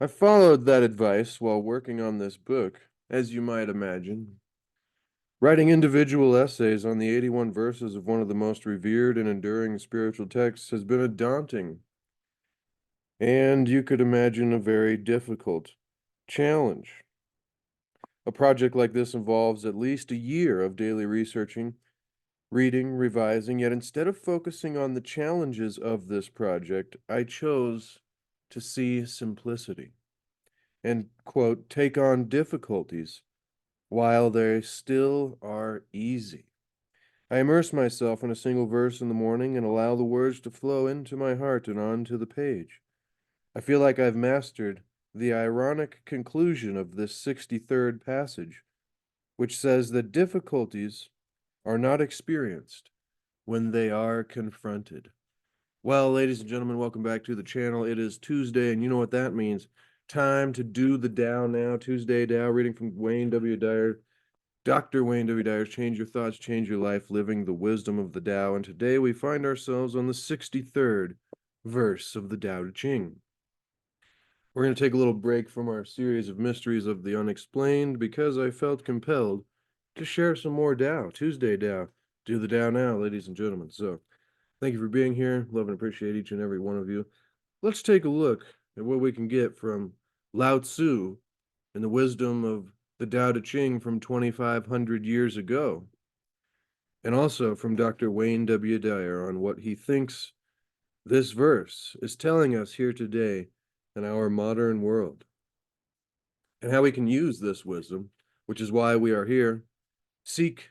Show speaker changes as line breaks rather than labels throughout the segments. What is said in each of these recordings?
I followed that advice while working on this book, as you might imagine. Writing individual essays on the 81 verses of one of the most revered and enduring spiritual texts has been a daunting and you could imagine a very difficult challenge. A project like this involves at least a year of daily researching, reading, revising, yet instead of focusing on the challenges of this project, I chose to see simplicity and, quote, take on difficulties while they still are easy. I immerse myself in a single verse in the morning and allow the words to flow into my heart and onto the page. I feel like I've mastered the ironic conclusion of this 63rd passage, which says that difficulties are not experienced when they are confronted. Well, ladies and gentlemen, welcome back to the channel. It is Tuesday, and you know what that means. Time to do the Tao now. Tuesday Tao, reading from Wayne W. Dyer. Dr. Wayne W. Dyer's Change Your Thoughts, Change Your Life, Living the Wisdom of the Tao. And today we find ourselves on the 63rd verse of the Tao Te Ching. We're going to take a little break from our series of mysteries of the unexplained because I felt compelled to share some more Tao. Tuesday Tao. Do the Tao now, ladies and gentlemen. So, thank you for being here. Love and appreciate each and every one of you. Let's take a look at what we can get from Lao-tzu and the wisdom of the Tao Te Ching from 2,500 years ago, and also from Dr. Wayne W. Dyer on what he thinks this verse is telling us here today in our modern world, and how we can use this wisdom, which is why we are here, seek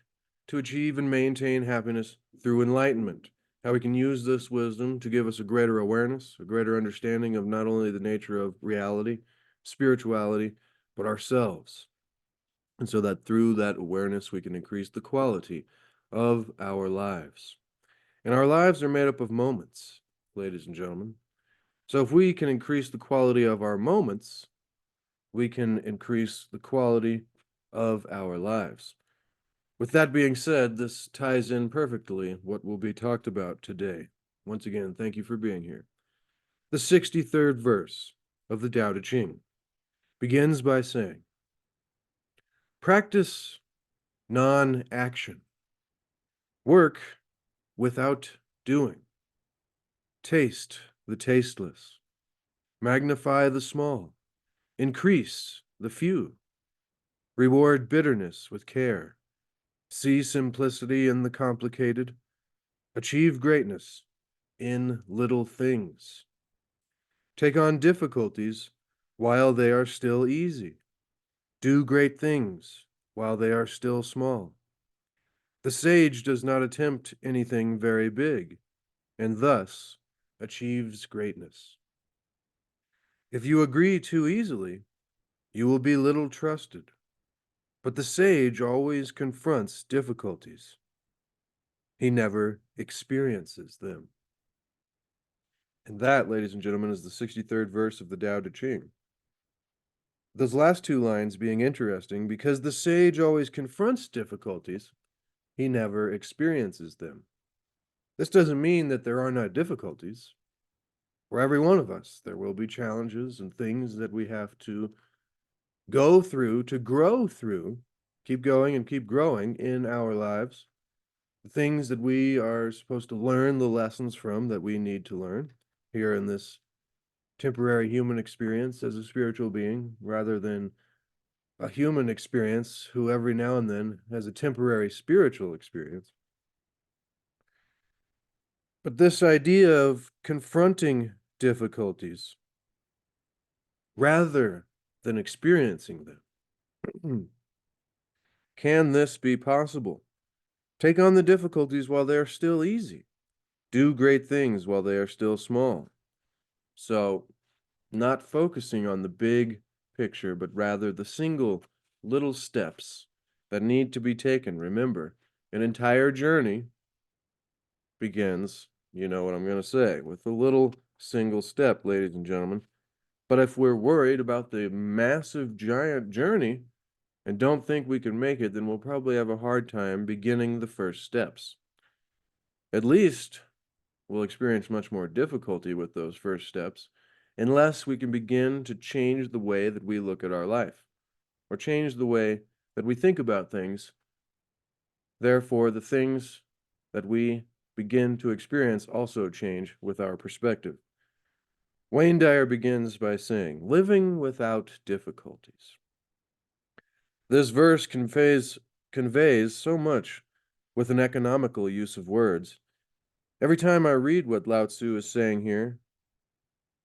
to achieve and maintain happiness through enlightenment. How we can use this wisdom to give us a greater awareness, a greater understanding of not only the nature of reality, spirituality, but ourselves. And so that through that awareness, we can increase the quality of our lives. And our lives are made up of moments, ladies and gentlemen. So if we can increase the quality of our moments, we can increase the quality of our lives. With that being said, this ties in perfectly what will be talked about today. Once again, thank you for being here. The 63rd verse of the Tao Te Ching begins by saying, practice non-action. Work without doing. Taste the tasteless. Magnify the small. Increase the few. Reward bitterness with care. See simplicity in the complicated. Achieve greatness in little things. Take on difficulties while they are still easy. Do great things while they are still small. The sage does not attempt anything very big, and thus achieves greatness. If you agree too easily, you will be little trusted. But the sage always confronts difficulties. He never experiences them. And that, ladies and gentlemen, is the 63rd verse of the Tao Te Ching. Those last two lines being interesting because the sage always confronts difficulties. He never experiences them. This doesn't mean that there are not difficulties. For every one of us, there will be challenges and things that we have to go through to grow through, keep going and keep growing in our lives. The things that we are supposed to learn, the lessons from that we need to learn here in this temporary human experience as a spiritual being, rather than a human experience who every now and then has a temporary spiritual experience. But this idea of confronting difficulties rather than experiencing them. Can this be possible? Take on the difficulties while they are still easy. Do great things while they are still small. So, not focusing on the big picture, but rather the single little steps that need to be taken. Remember, an entire journey begins, you know what I'm going to say, with a little single step, ladies and gentlemen. But if we're worried about the massive, giant journey and don't think we can make it, then we'll probably have a hard time beginning the first steps. At least we'll experience much more difficulty with those first steps, unless we can begin to change the way that we look at our life or change the way that we think about things. Therefore, the things that we begin to experience also change with our perspective. Wayne Dyer begins by saying, living without difficulties. This verse conveys so much with an economical use of words. Every time I read what Lao-tzu is saying here,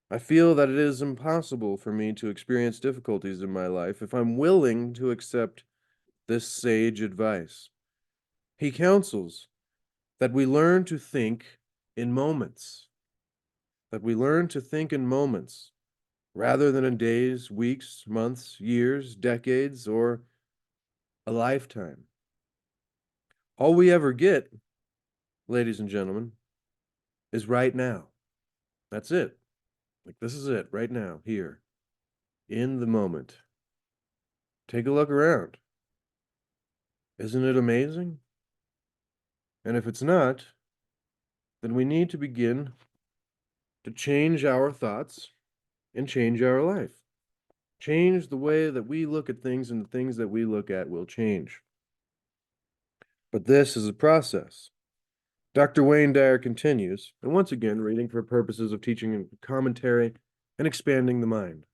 I feel that it is impossible for me to experience difficulties in my life if I'm willing to accept this sage advice. He counsels that we learn to think in moments, that we learn to think in moments rather than in days, weeks, months, years, decades, or a lifetime. All we ever get, ladies and gentlemen, is right now. That's it. Like, this is it right now, here, in the moment. Take a look around. Isn't it amazing? And if it's not, then we need to begin to change our thoughts and change our life. Change the way that we look at things, and the things that we look at will change. But this is a process. Dr. Wayne Dyer continues, and once again, reading for purposes of teaching and commentary and expanding the mind,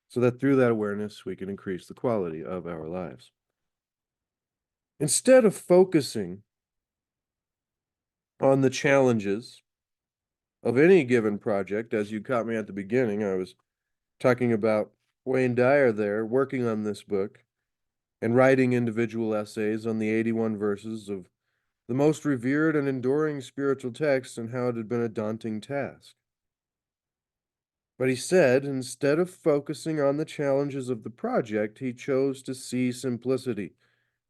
so that through that awareness, we can increase the quality of our lives. Instead of focusing on the challenges of any given project, as you caught me at the beginning, I was talking about Wayne Dyer there, working on this book and writing individual essays on the 81 verses of the most revered and enduring spiritual texts, and how it had been a daunting task. But he said, instead of focusing on the challenges of the project, he chose to see simplicity,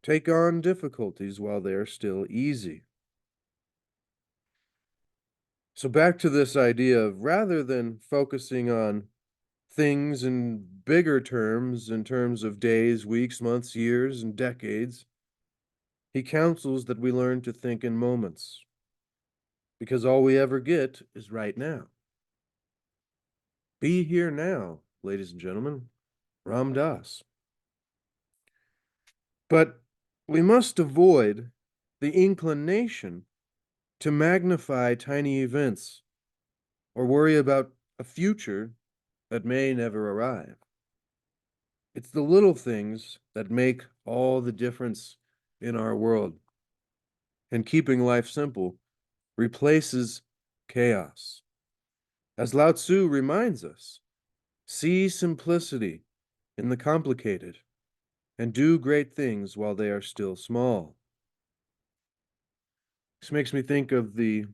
take on difficulties while they are still easy. So back to this idea of, rather than focusing on things in bigger terms, in terms of days, weeks, months, years, and decades, he counsels that we learn to think in moments, because all we ever get is right now. Be here now, ladies and gentlemen. Ram Dass. But we must avoid the inclination to magnify tiny events or worry about a future that may never arrive. It's the little things that make all the difference in our world. And keeping life simple replaces chaos. As Lao-tzu reminds us, see simplicity in the complicated and do great things while they are still small. This makes me think of the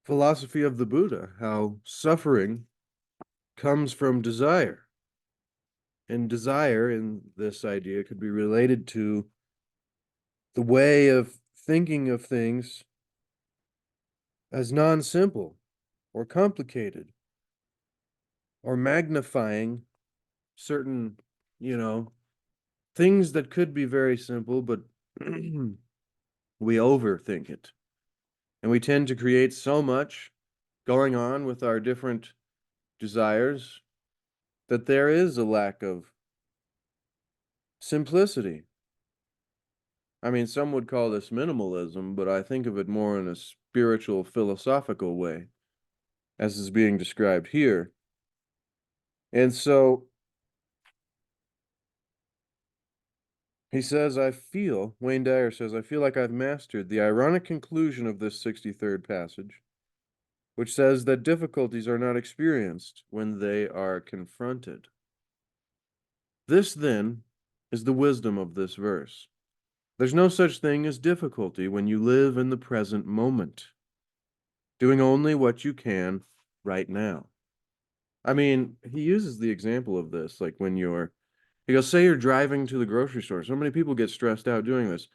philosophy of the Buddha, how suffering comes from desire. And desire in this idea could be related to the way of thinking of things as non-simple or complicated, or magnifying certain, things that could be very simple, but we overthink it. And we tend to create so much going on with our different desires that there is a lack of simplicity. I mean, some would call this minimalism, but I think of it more in a spiritual, philosophical way, as is being described here. And so he says, Wayne Dyer says, I feel like I've mastered the ironic conclusion of this 63rd passage, which says that difficulties are not experienced when they are confronted. This, then, is the wisdom of this verse. There's no such thing as difficulty when you live in the present moment, doing only what you can right now. I mean, he uses the example of this, like he goes, say you're driving to the grocery store. So many people get stressed out doing this.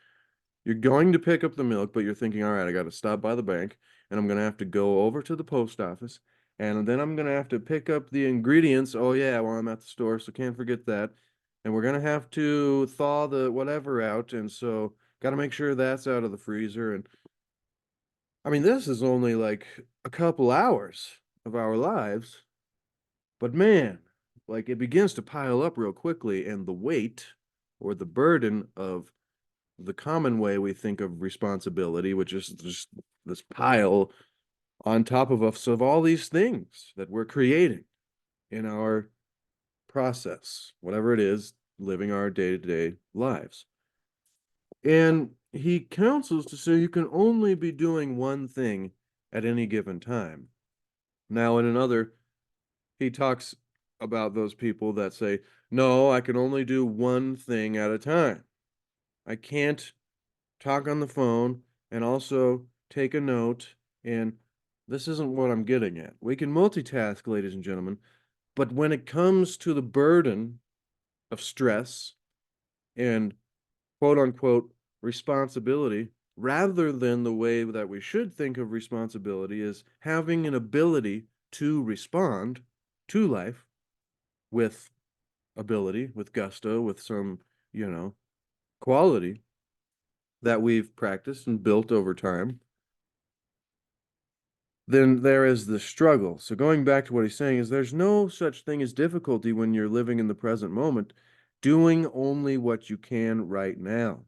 You're going to pick up the milk, but you're thinking, all right, I got to stop by the bank, and I'm going to have to go over to the post office, and then I'm going to have to pick up the ingredients. Oh, yeah, while I'm at the store, so can't forget that. And we're going to have to thaw the whatever out, and so got to make sure that's out of the freezer. And I mean, this is only like a couple hours of our lives, But man, like it begins to pile up real quickly, and the weight or the burden of the common way we think of responsibility, which is just this pile on top of us of all these things that we're creating in our process, whatever it is, living our day-to-day lives. And he counsels to say you can only be doing one thing at any given time. Now, in another, he talks about those people that say, no, I can only do one thing at a time. I can't talk on the phone and also take a note. And this isn't what I'm getting at. We can multitask, ladies and gentlemen, but when it comes to the burden of stress and quote unquote responsibility, rather than the way that we should think of responsibility is having an ability to respond to life with ability, with gusto, with some, quality that we've practiced and built over time, then there is the struggle. So going back to what he's saying is there's no such thing as difficulty when you're living in the present moment, doing only what you can right now.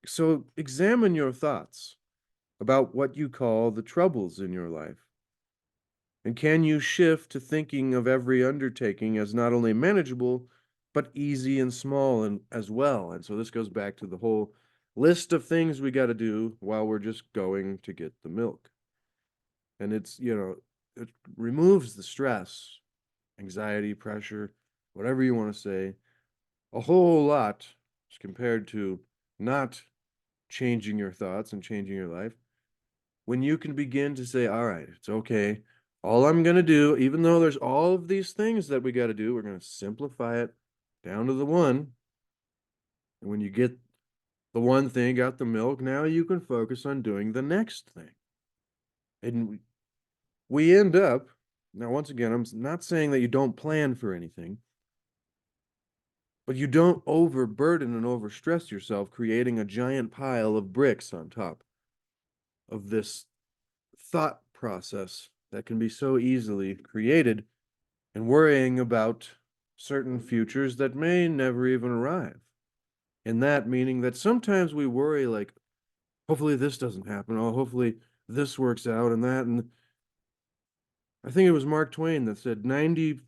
So examine your thoughts about what you call the troubles in your life. And can you shift to thinking of every undertaking as not only manageable, but easy and small and as well? And so this goes back to the whole list of things we got to do while we're just going to get the milk. And it removes the stress, anxiety, pressure, whatever you want to say, a whole lot as compared to not changing your thoughts and changing your life. When you can begin to say, all right, it's okay. All I'm going to do, even though there's all of these things that we got to do, we're going to simplify it down to the one. And when you get the one thing, got the milk, now you can focus on doing the next thing. And we end up, now, once again, I'm not saying that you don't plan for anything, but you don't overburden and overstress yourself, creating a giant pile of bricks on top of this thought process that can be so easily created and worrying about certain futures that may never even arrive. And that meaning that sometimes we worry like, hopefully this doesn't happen. Oh, hopefully this works out and that. And I think it was Mark Twain that said 95%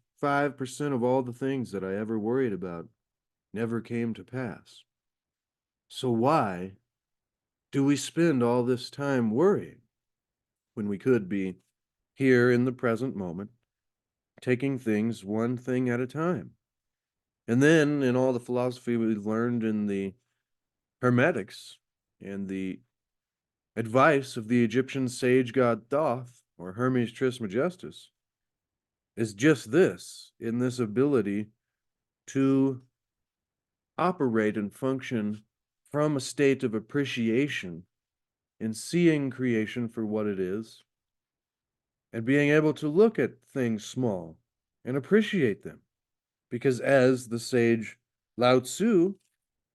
of all the things that I ever worried about never came to pass. So why do we spend all this time worrying when we could be here in the present moment, taking things one thing at a time? And then in all the philosophy we learned in the Hermetics and the advice of the Egyptian sage god Thoth, or Hermes Trismegistus, is just this, in this ability to operate and function from a state of appreciation in seeing creation for what it is and being able to look at things small and appreciate them. Because as the sage Lao-tzu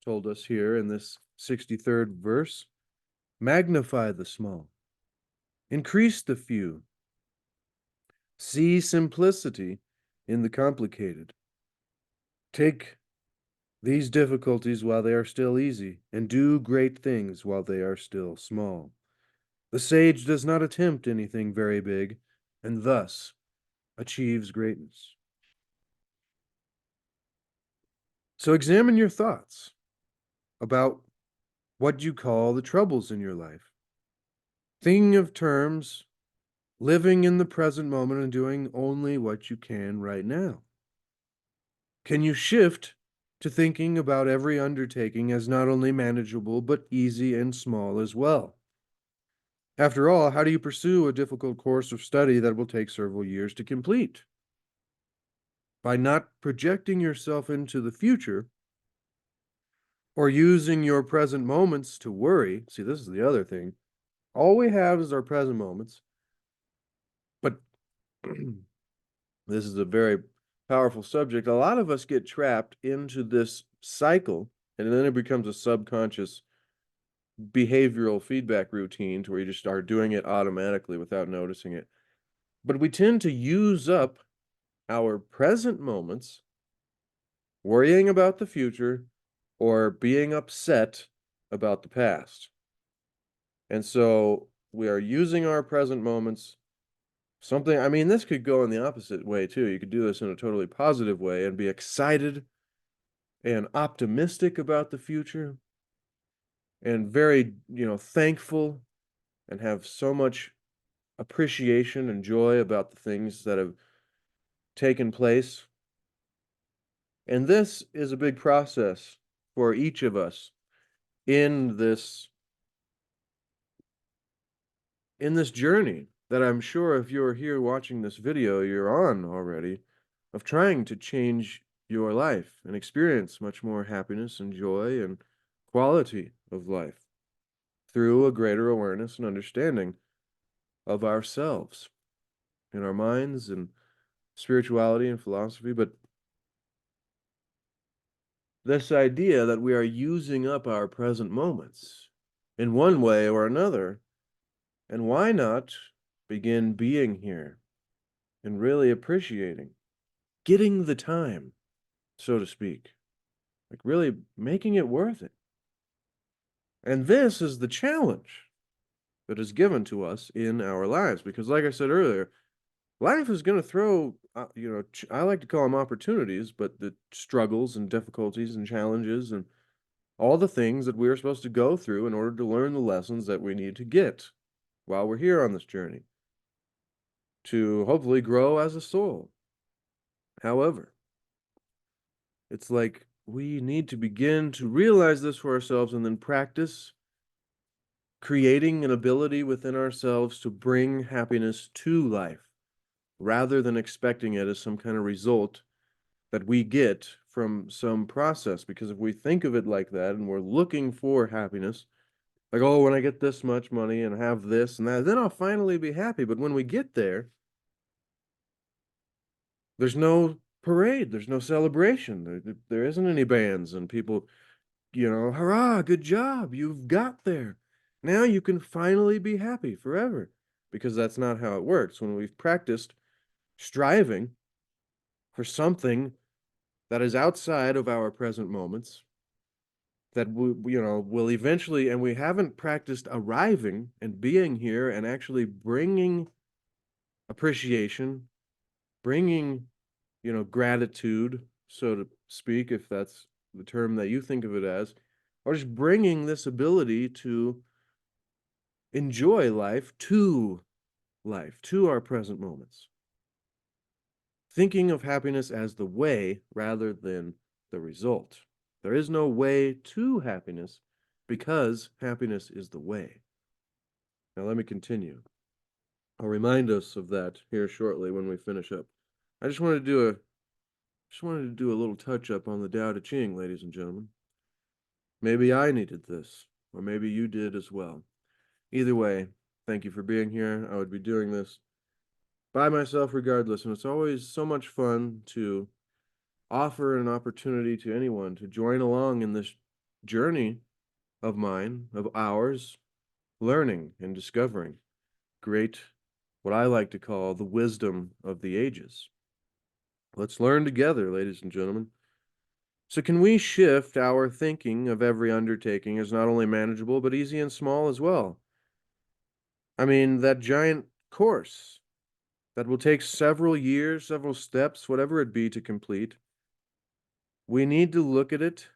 told us here in this 63rd verse, magnify the small, increase the few, see simplicity in the complicated. Take these difficulties while they are still easy, and do great things while they are still small. The sage does not attempt anything very big, and thus achieves greatness. So examine your thoughts about what you call the troubles in your life. Thinking of terms, living in the present moment and doing only what you can right now. Can you shift to thinking about every undertaking as not only manageable, but easy and small as well? After all, how do you pursue a difficult course of study that will take several years to complete? By not projecting yourself into the future or using your present moments to worry. See, this is the other thing. All we have is our present moments, but this is a very powerful subject. A lot of us get trapped into this cycle, and then it becomes a subconscious behavioral feedback routine to where you just start doing it automatically without noticing it. But we tend to use up our present moments, worrying about the future, or being upset about the past. And so we are using our present moments. I mean, this could go in the opposite way too. You could do this in a totally positive way and be excited and optimistic about the future and very, thankful and have so much appreciation and joy about the things that have taken place. And this is a big process for each of us in this journey that I'm sure if you're here watching this video, you're on already, of trying to change your life and experience much more happiness and joy and quality of life through a greater awareness and understanding of ourselves in our minds and spirituality and philosophy. But this idea that we are using up our present moments in one way or another, and why not begin being here and really appreciating, getting the time, so to speak, like really making it worth it. And this is the challenge that is given to us in our lives, because like I said earlier, life is going to throw, I like to call them opportunities, but the struggles and difficulties and challenges and all the things that we're supposed to go through in order to learn the lessons that we need to get while we're here on this journey to hopefully grow as a soul. However, it's like we need to begin to realize this for ourselves and then practice creating an ability within ourselves to bring happiness to life rather than expecting it as some kind of result that we get from some process. Because if we think of it like that and we're looking for happiness, like, oh, when I get this much money and have this and that, then I'll finally be happy. But when we get there, there's no parade, there's no celebration, there isn't any bands and people, hurrah, good job, you've got there. Now you can finally be happy forever. Because that's not how it works. When we've practiced striving for something that is outside of our present moments, that will eventually, and we haven't practiced arriving and being here and actually bringing appreciation, bringing, gratitude, so to speak, if that's the term that you think of it as, or just bringing this ability to enjoy life, to our present moments. Thinking of happiness as the way rather than the result. There is no way to happiness because happiness is the way. Now let me continue. I'll remind us of that here shortly when we finish up. I just wanted to do a little touch up on the Tao Te Ching, ladies and gentlemen. Maybe I needed this, or maybe you did as well. Either way, thank you for being here. I would be doing this by myself regardless, and it's always so much fun to offer an opportunity to anyone to join along in this journey of mine, of ours, learning and discovering great, what I like to call the wisdom of the ages. Let's learn together, ladies and gentlemen. So can we shift our thinking of every undertaking as not only manageable, but easy and small as well? I mean, that giant course that will take several years, several steps, whatever it be to complete, we need to look at it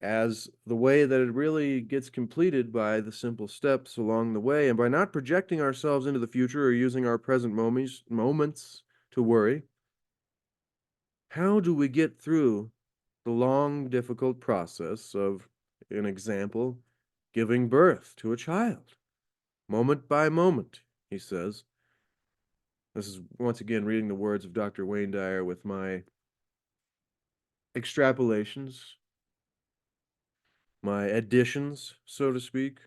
as the way that it really gets completed by the simple steps along the way, and by not projecting ourselves into the future or using our present moments to worry. How do we get through the long, difficult process of, an example, giving birth to a child, moment by moment, he says. This is once again reading the words of Dr. Wayne Dyer with my extrapolations, my additions, so to speak.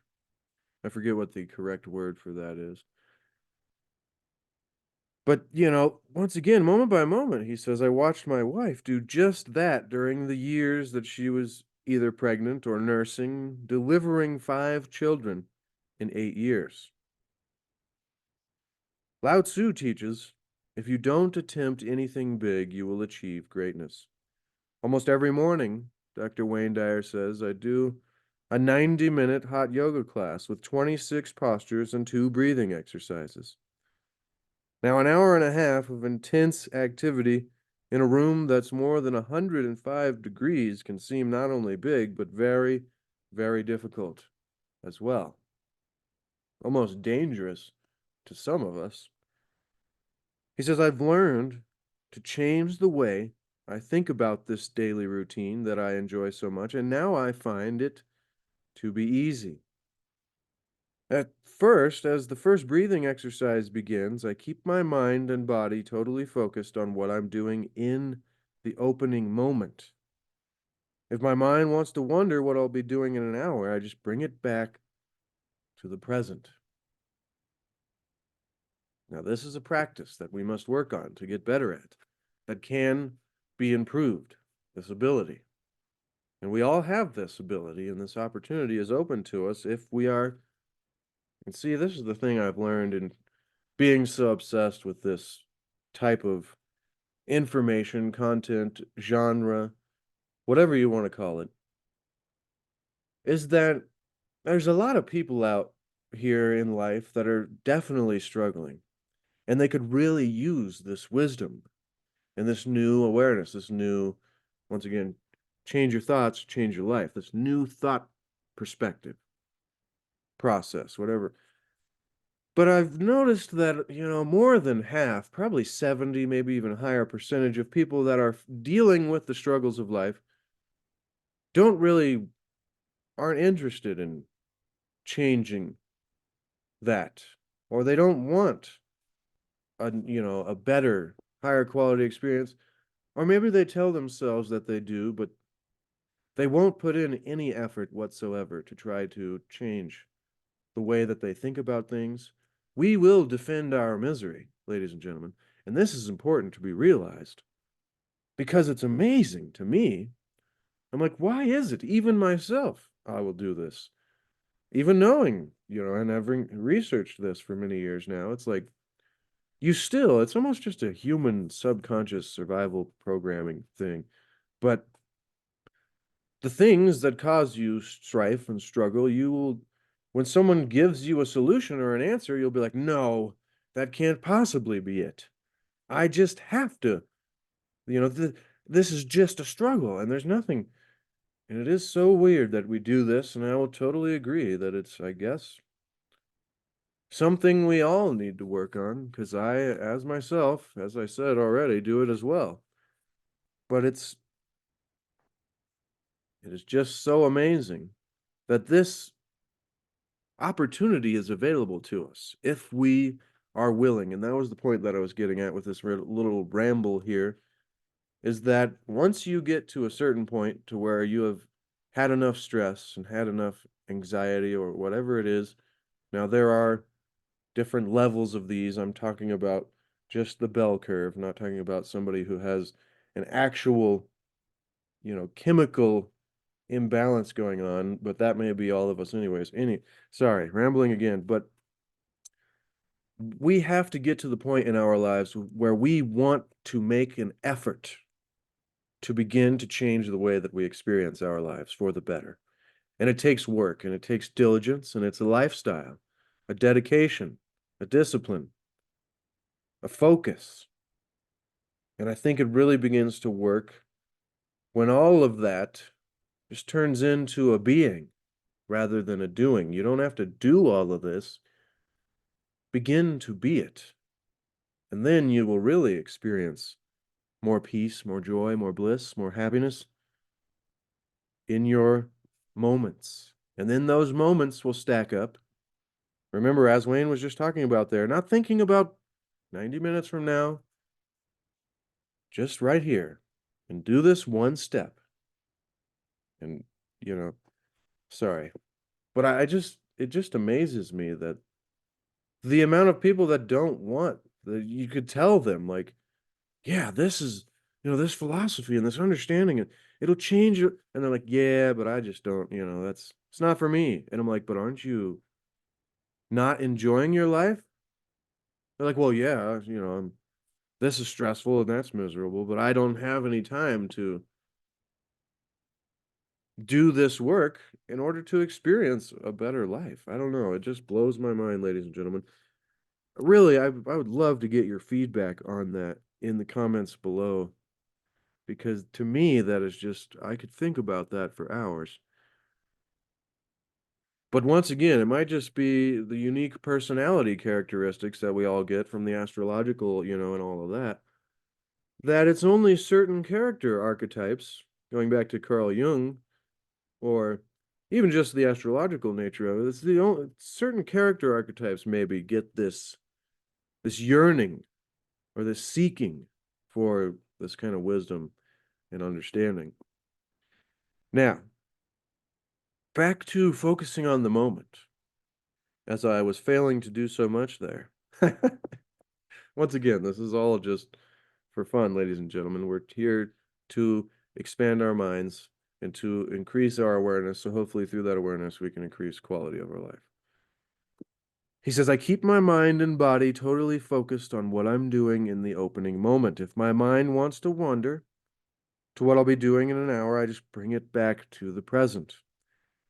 I forget what the correct word for that is. But, once again, moment by moment, he says, I watched my wife do just that during the years that she was either pregnant or nursing, delivering 5 children in 8 years. Lao-tzu teaches If you don't attempt anything big, you will achieve greatness. Almost every morning, Dr. Wayne Dyer says, I do a 90-minute hot yoga class with 26 postures and 2 breathing exercises. Now, an hour and a half of intense activity in a room that's more than 105 degrees can seem not only big, but very, very difficult as well. Almost dangerous to some of us. He says, I've learned to change the way I think about this daily routine that I enjoy so much, and now I find it to be easy. At first, as the first breathing exercise begins, I keep my mind and body totally focused on what I'm doing in the opening moment. If my mind wants to wonder what I'll be doing in an hour, I just bring it back to the present. Now, this is a practice that we must work on to get better at, that can be improved, this ability. And we all have this ability, and this opportunity is open to us if we are. And see, this is the thing I've learned in being so obsessed with this type of information, content, genre, whatever you want to call it, is that there's a lot of people out here in life that are definitely struggling, and they could really use this wisdom and this new awareness, this new, once again, change your thoughts, change your life, this new thought perspective, process, whatever. But I've noticed that, more than half, probably 70, maybe even a higher percentage of people that are dealing with the struggles of life don't really, aren't interested in changing that, or they don't want a better, higher quality experience, or maybe they tell themselves that they do, but they won't put in any effort whatsoever to try to change the way that they think about things. We will defend our misery, ladies and gentlemen, and this is important to be realized because it's amazing to me. I'm like, why is it? Even myself, I will do this. Even knowing, and having researched this for many years now, it's like it's almost just a human subconscious survival programming thing. But the things that cause you strife and struggle, when someone gives you a solution or an answer, you'll be like, no, that can't possibly be it. I just have to, this is just a struggle and there's nothing. And it is so weird that we do this. And I will totally agree that it's, I guess, something we all need to work on because I, as myself, as I said already, do it as well. But it is just so amazing that this opportunity is available to us if we are willing. And that was the point that I was getting at with this little ramble here, is that once you get to a certain point to where you have had enough stress and had enough anxiety or whatever it is, now there are different levels of these. I'm talking about just the bell curve, not talking about somebody who has an actual, chemical imbalance going on, but that may be all of us anyways. Sorry, rambling again, but we have to get to the point in our lives where we want to make an effort to begin to change the way that we experience our lives for the better. And it takes work and it takes diligence and it's a lifestyle, a dedication, a discipline, a focus. And I think it really begins to work when all of that just turns into a being rather than a doing. You don't have to do all of this. Begin to be it. And then you will really experience more peace, more joy, more bliss, more happiness in your moments. And then those moments will stack up. Remember, as Wayne was just talking about there, not thinking about 90 minutes from now, just right here. And do this one step. And, sorry. But it just amazes me that the amount of people that don't want, that you could tell them, like, yeah, this is, this philosophy and this understanding, and it'll change you. And they're like, yeah, but I just don't, it's not for me. And I'm like, but aren't you not enjoying your life? They're like, well, yeah, this is stressful and that's miserable, but I don't have any time to do this work in order to experience a better life. I don't know. It just blows my mind, ladies and gentlemen. Really, I would love to get your feedback on that in the comments below, because to me, that is just, I could think about that for hours. But once again, it might just be the unique personality characteristics that we all get from the astrological, and all of that, that it's only certain character archetypes, going back to Carl Jung, or even just the astrological nature of it, it's the only certain character archetypes maybe get this yearning or this seeking for this kind of wisdom and understanding. Now, back to focusing on the moment, as I was failing to do so much there. Once again, this is all just for fun, ladies and gentlemen. We're here to expand our minds and to increase our awareness. So hopefully through that awareness, we can increase quality of our life. He says, I keep my mind and body totally focused on what I'm doing in the opening moment. If my mind wants to wander to what I'll be doing in an hour, I just bring it back to the present.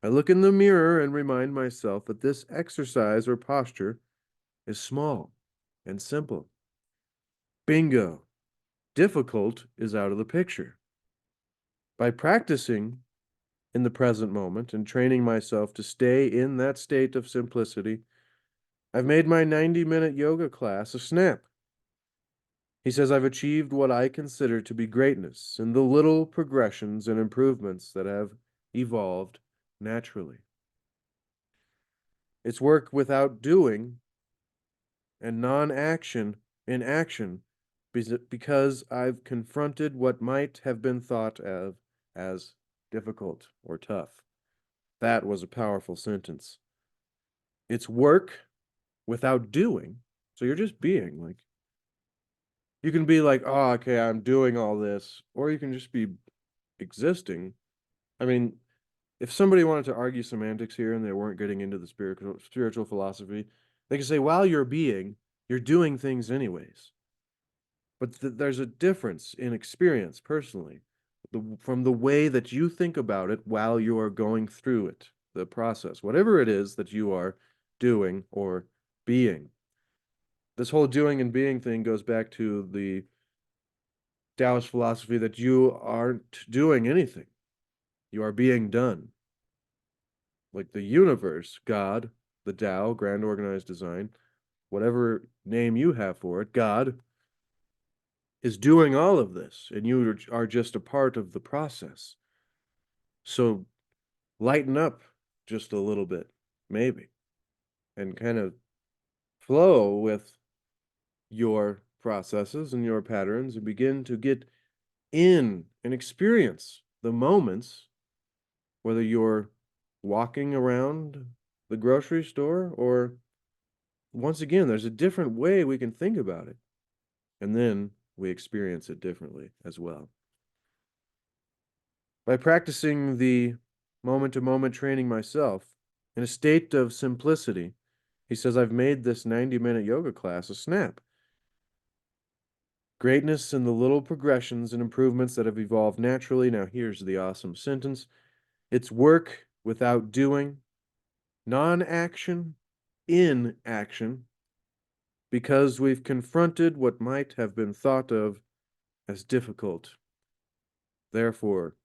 I look in the mirror and remind myself that this exercise or posture is small and simple. Bingo. Difficult is out of the picture. By practicing in the present moment and training myself to stay in that state of simplicity, I've made my 90-minute yoga class a snap. He says, I've achieved what I consider to be greatness in the little progressions and improvements that have evolved naturally. It's work without doing and non-action in action, because I've confronted what might have been thought of as difficult or tough. That was a powerful sentence. It's work without doing. So you're just being like, you can be like, oh, okay, I'm doing all this, or you can just be existing. I mean, if somebody wanted to argue semantics here and they weren't getting into the spiritual philosophy, they could say, while you're being, you're doing things anyways. But there's a difference in experience personally, from the way that you think about it while you are going through it, the process, whatever it is that you are doing or being. This whole doing and being thing goes back to the Taoist philosophy that you aren't doing anything. You are being done. Like the universe, God, the Tao, grand organized design, whatever name you have for it, God is doing all of this, and you are just a part of the process. So lighten up just a little bit, maybe, and kind of flow with your processes and your patterns and begin to get in and experience the moments, whether you're walking around the grocery store or, once again, there's a different way we can think about it. And then we experience it differently as well. By practicing the moment-to-moment training myself in a state of simplicity, he says, I've made this 90-minute yoga class a snap. Greatness in the little progressions and improvements that have evolved naturally. Now here's the awesome sentence. It's work without doing, non-action in action, because we've confronted what might have been thought of as difficult. Therefore,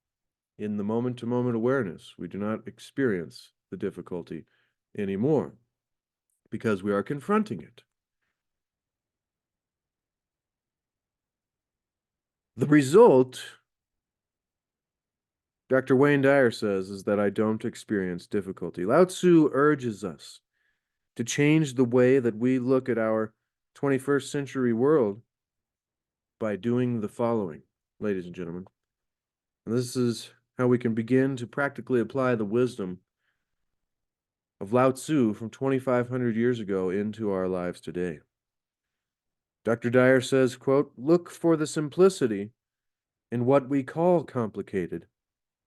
in the moment-to-moment awareness, we do not experience the difficulty anymore because we are confronting it. The result, Dr. Wayne Dyer says, is that I don't experience difficulty. Lao-tzu urges us to change the way that we look at our 21st century world by doing the following, ladies and gentlemen. And this is how we can begin to practically apply the wisdom of Lao-tzu from 2,500 years ago into our lives today. Dr. Dyer says, quote, look for the simplicity in what we call complicated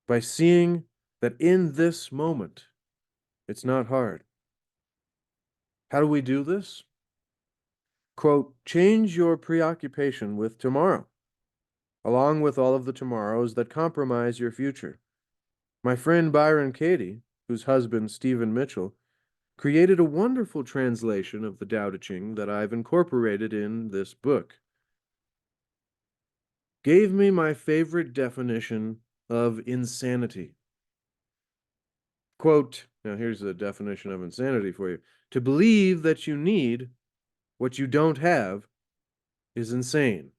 by seeing that in this moment, it's not hard. How do we do this? Quote, change your preoccupation with tomorrow, along with all of the tomorrows that compromise your future. My friend Byron Katie, whose husband, Stephen Mitchell, created a wonderful translation of the Tao Te Ching that I've incorporated in this book. Gave me my favorite definition of insanity. Quote, now here's the definition of insanity for you. To believe that you need what you don't have is insane.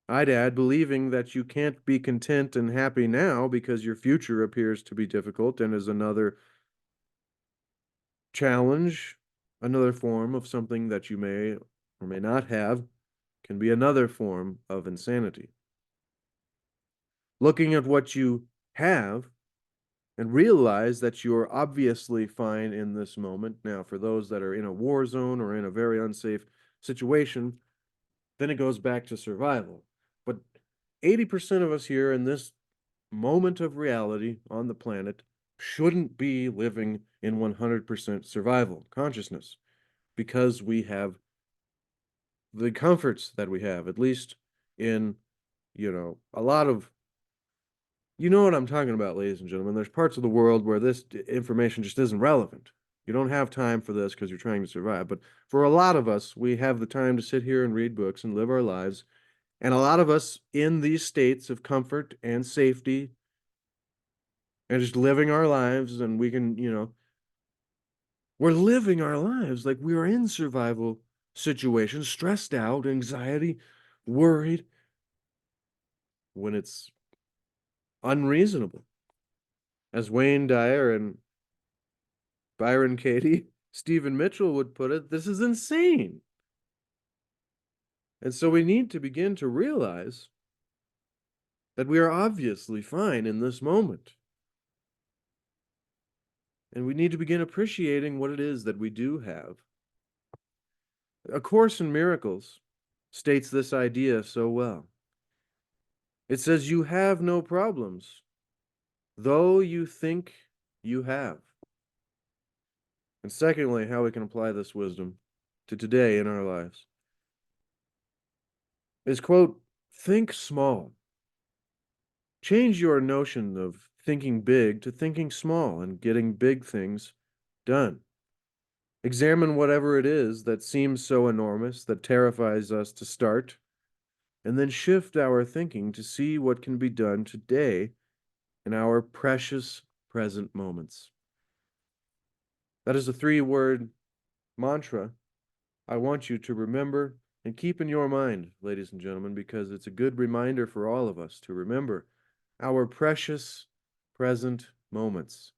I'd add believing that you can't be content and happy now because your future appears to be difficult and is another challenge, another form of something that you may or may not have, can be another form of insanity. Looking at what you have and realize that you're obviously fine in this moment. Now, for those that are in a war zone or in a very unsafe situation, then it goes back to survival. But 80% of us here in this moment of reality on the planet shouldn't be living in 100% survival consciousness because we have the comforts that we have, at least in, a lot of, you know what I'm talking about, ladies and gentlemen. There's parts of the world where this information just isn't relevant. You don't have time for this because you're trying to survive. But for a lot of us, we have the time to sit here and read books and live our lives. And a lot of us in these states of comfort and safety and just living our lives, and we can, we're living our lives like we are in survival situations, stressed out, anxiety, worried, when it's unreasonable. As Wayne Dyer and Byron Katie, Stephen Mitchell would put it, this is insane. And so we need to begin to realize that we are obviously fine in this moment. And we need to begin appreciating what it is that we do have. A Course in Miracles states this idea so well. It says, you have no problems, though you think you have. And secondly, how we can apply this wisdom to today in our lives is, quote, think small. Change your notion of thinking big to thinking small and getting big things done. Examine whatever it is that seems so enormous that terrifies us to start, and then shift our thinking to see what can be done today in our precious present moments. That is a 3-word mantra I want you to remember and keep in your mind, ladies and gentlemen, because it's a good reminder for all of us to remember our precious present moments.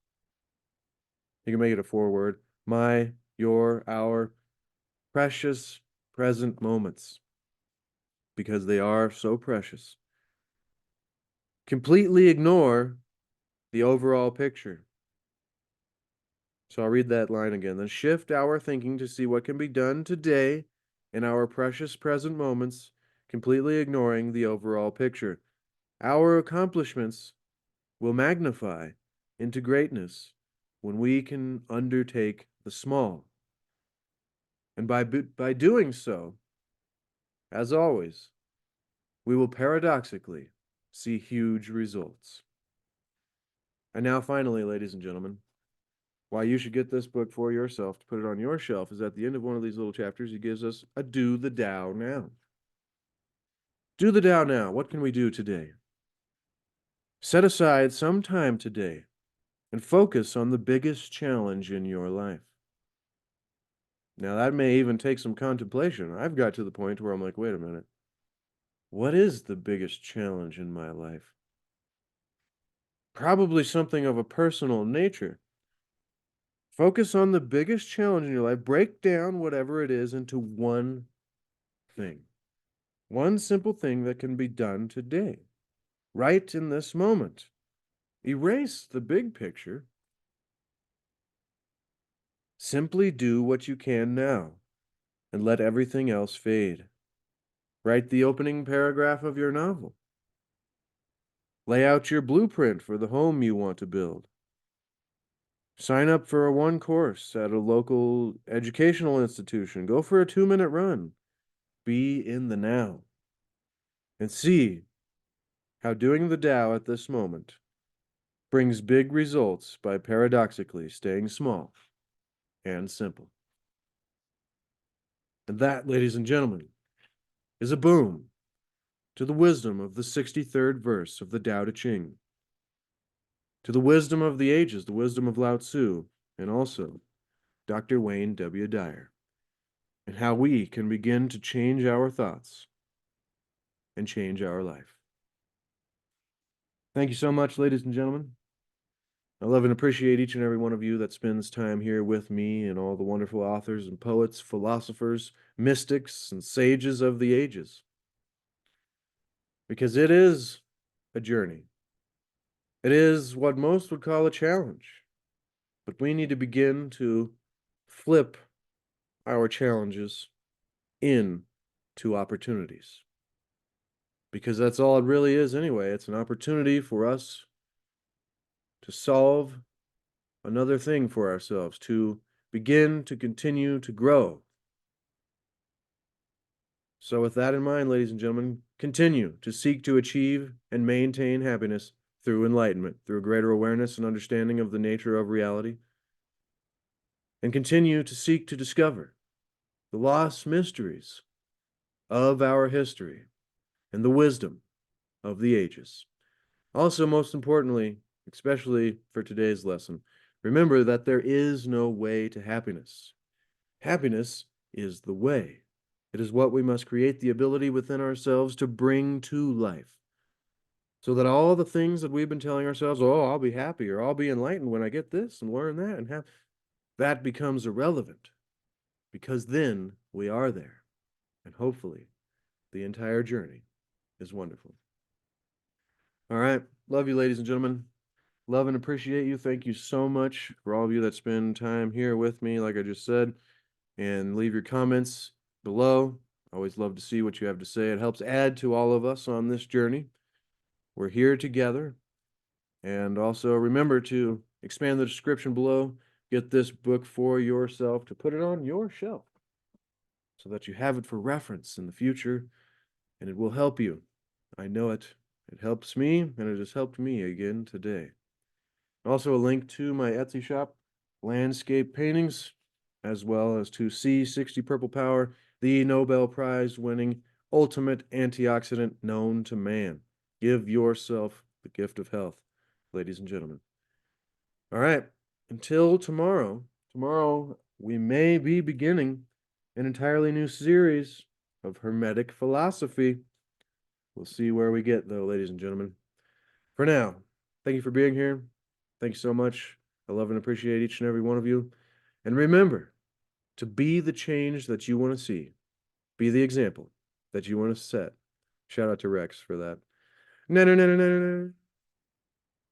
You can make it a 4-word, my, your, our precious present moments, because they are so precious. Completely ignore the overall picture. So I'll read that line again. Then shift our thinking to see what can be done today in our precious present moments, completely ignoring the overall picture. Our accomplishments will magnify into greatness when we can undertake the small. And by doing so, as always, we will paradoxically see huge results. And now finally, ladies and gentlemen, why you should get this book for yourself to put it on your shelf is at the end of one of these little chapters, he gives us a do the Tao now. Do the Tao now. What can we do today? Set aside some time today and focus on the biggest challenge in your life. Now, that may even take some contemplation. I've got to the point where I'm like, wait a minute. What is the biggest challenge in my life? Probably something of a personal nature. Focus on the biggest challenge in your life. Break down whatever it is into one thing. One simple thing that can be done today, right in this moment. Erase the big picture. Simply do what you can now and let everything else fade. Write the opening paragraph of your novel. Lay out your blueprint for the home you want to build. Sign up for a 1 course at a local educational institution. Go for a 2-minute run. be in the now, and see how doing the Tao at this moment brings big results by paradoxically staying small and simple. And that, ladies and gentlemen, is a boom to the wisdom of the 63rd verse of the Tao Te Ching, to the wisdom of the ages, the wisdom of Lao-tzu, and also Dr. Wayne W. Dyer, and how we can begin to change our thoughts and change our life. Thank you so much, ladies and gentlemen. I love and appreciate each and every one of you that spends time here with me and all the wonderful authors and poets, philosophers, mystics, and sages of the ages. Because it is a journey. It is what most would call a challenge. But we need to begin to flip our challenges into opportunities. Because that's all it really is anyway. It's an opportunity for us to solve another thing for ourselves, to begin to continue to grow. So with that in mind, ladies and gentlemen, continue to seek to achieve and maintain happiness through enlightenment, through greater awareness and understanding of the nature of reality, and continue to seek to discover the lost mysteries of our history and the wisdom of the ages. Also, most importantly, especially for today's lesson, remember that there is no way to happiness. Happiness is the way. It is what we must create the ability within ourselves to bring to life. So that all the things that we've been telling ourselves, oh, I'll be happy or I'll be enlightened when I get this and learn that and have, that becomes irrelevant. Because then we are there. And hopefully the entire journey is wonderful. All right. Love you, ladies and gentlemen. Love and appreciate you. Thank you so much for all of you that spend time here with me, like I just said, and leave your comments below. Always love to see what you have to say. It helps add to all of us on this journey. We're here together. And also remember to expand the description below. Get this book for yourself to put it on your shelf so that you have it for reference in the future, and it will help you. I know it. It helps me, and it has helped me again today. Also a link to my Etsy shop, landscape paintings, as well as to C60 Purple Power, the Nobel Prize winning ultimate antioxidant known to man. Give yourself the gift of health, ladies and gentlemen. All right, until tomorrow, we may be beginning an entirely new series of Hermetic philosophy. We'll see where we get, though, ladies and gentlemen. For now, thank you for being here. Thank you so much. I love and appreciate each and every one of you. And remember to be the change that you want to see. Be the example that you want to set. Shout out to Rex for that. No, no, no, no, no, no.